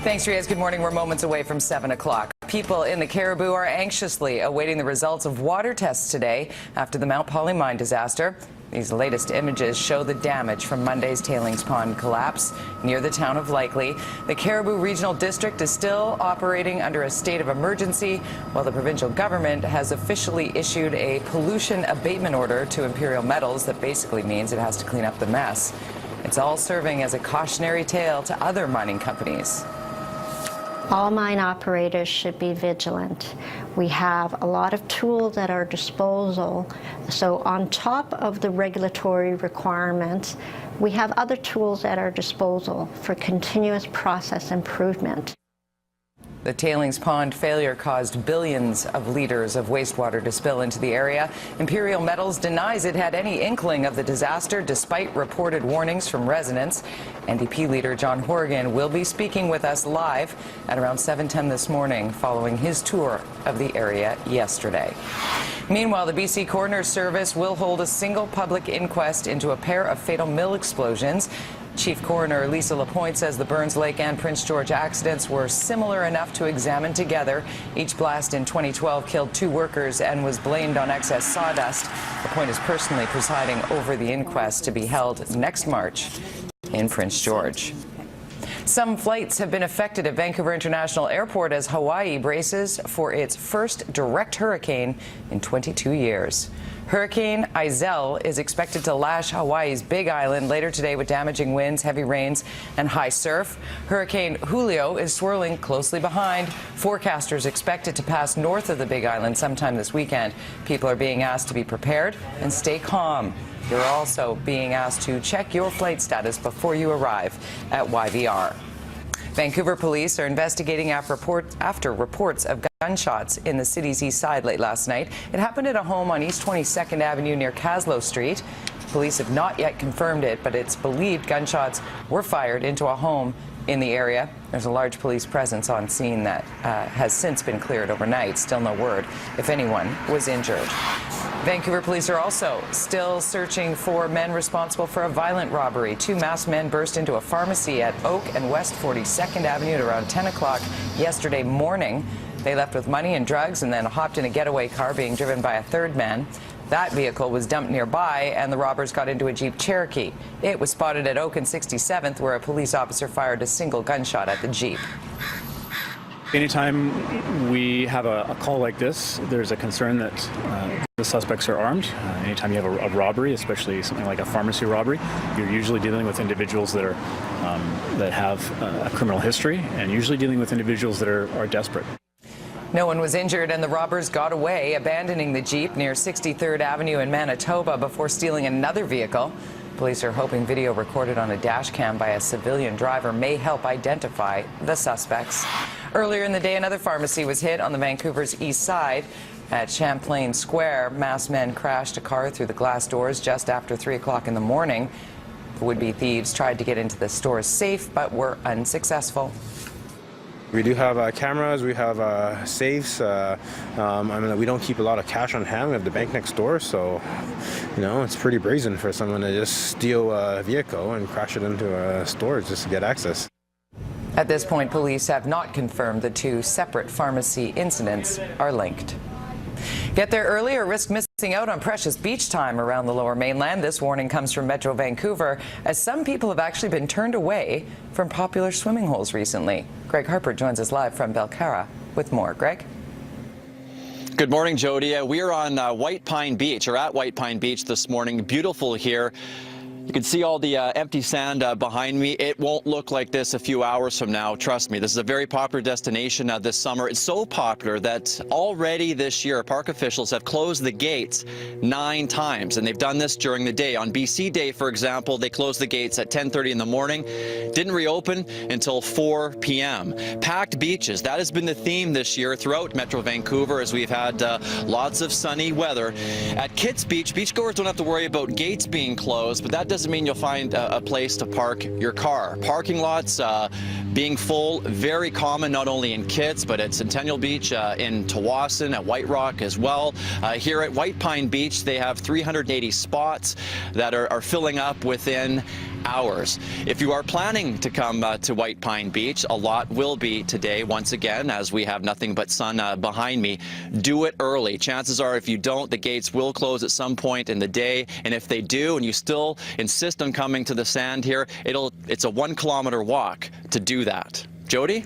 Thanks, Riaz. Good morning. We're moments away from 7 o'clock. People in the Caribou are anxiously awaiting the results of water tests today after the Mount Polley mine disaster. These latest images show the damage from Monday's tailings pond collapse near the town of Likely. The Caribou Regional District is still operating under a state of emergency, while the provincial government has officially issued a pollution abatement order to Imperial Metals that basically means it has to clean up the mess. It's all serving as a cautionary tale to other mining companies. All mine operators should be vigilant. We have a lot of tools at our disposal. So on top of the regulatory requirements, we have other tools at our disposal for continuous process improvement. The tailings pond failure caused billions of liters of wastewater to spill into the area. Imperial Metals denies it had any inkling of the disaster despite reported warnings from residents. NDP leader John Horgan will be speaking with us live at around 7:10 this morning following his tour of the area yesterday. Meanwhile, the BC Coroner's Service will hold a single public inquest into a pair of fatal mill explosions. Chief Coroner Lisa Lapointe says the Burns Lake and Prince George accidents were similar enough to examine together. Each blast in 2012 killed 2 workers and was blamed on excess sawdust. Lapointe is personally presiding over the inquest to be held next March in Prince George. Some flights have been affected at Vancouver International Airport as Hawaii braces for its first direct hurricane in 22 years. Hurricane Iselle is expected to lash Hawaii's Big Island later today with damaging winds, heavy rains, and high surf. Hurricane Julio is swirling closely behind. Forecasters expect it to pass north of the Big Island sometime this weekend. People are being asked to be prepared and stay calm. You're also being asked to check your flight status before you arrive at YVR. Vancouver police are investigating after reports of gunshots in the city's east side late last night. It happened at a home on East 22nd Avenue near Caslow Street. Police have not yet confirmed it, but it's believed gunshots were fired into a home in the area. There's a large police presence on scene that has since been cleared overnight. Still no word if anyone was injured. Vancouver police are also still searching for men responsible for a violent robbery. 2 masked men burst into a pharmacy at Oak and West 42nd Avenue at around 10 o'clock yesterday morning. They left with money and drugs and then hopped in a getaway car being driven by a third man. That vehicle was dumped nearby, and the robbers got into a Jeep Cherokee. It was spotted at Oak and 67th, where a police officer fired a single gunshot at the Jeep. Anytime we have a call like this, there's a concern that the suspects are armed. Anytime you have a robbery, especially something like a pharmacy robbery, you're usually dealing with individuals that are that have a criminal history, and usually dealing with individuals that are desperate. No one was injured, and the robbers got away, abandoning the Jeep near 63rd Avenue in Manitoba before stealing another vehicle. Police are hoping video recorded on a dash cam by a civilian driver may help identify the suspects. Earlier in the day, another pharmacy was hit on the Vancouver's east side. At Champlain Square, masked men crashed a car through the glass doors just after 3 o'clock in the morning. The would-be thieves tried to get into the store's safe but were unsuccessful. We do have cameras, we have safes. We don't keep a lot of cash on hand. We have the bank next door, so, it's pretty brazen for someone to just steal a vehicle and crash it into a store just to get access. At this point, police have not confirmed the 2 separate pharmacy incidents are linked. Get there early or risk missing out on precious beach time around the Lower Mainland. This warning comes from Metro Vancouver, as some people have actually been turned away from popular swimming holes recently. Greg Harper joins us live from Belcara with more. Greg? Good morning, Jody. We are on White Pine Beach, or at White Pine Beach this morning. Beautiful here. You can see all the empty sand behind me. It won't look like this a few hours from now. Trust me, this is a very popular destination this summer. It's so popular that already this year, park officials have closed the gates 9 times, and they've done this during the day. On BC Day, for example, they closed the gates at 10:30 in the morning, didn't reopen until 4 p.m. Packed beaches, that has been the theme this year throughout Metro Vancouver, as we've had lots of sunny weather. At Kitts Beach, beachgoers don't have to worry about gates being closed, but that doesn't mean you'll find a place to park your car. Parking lots being full, very common not only in Kitts, but at Centennial Beach, in Tawasin, at White Rock as well. Here at White Pine Beach, they have 380 spots that are filling up within hours. If you are planning to come to White Pine Beach, a lot will be today once again, as we have nothing but sun behind me. Do it early. Chances are if you don't, the gates will close at some point in the day, and if they do and you still insist on coming to the sand here, it's a 1 kilometer walk to do that. Jody?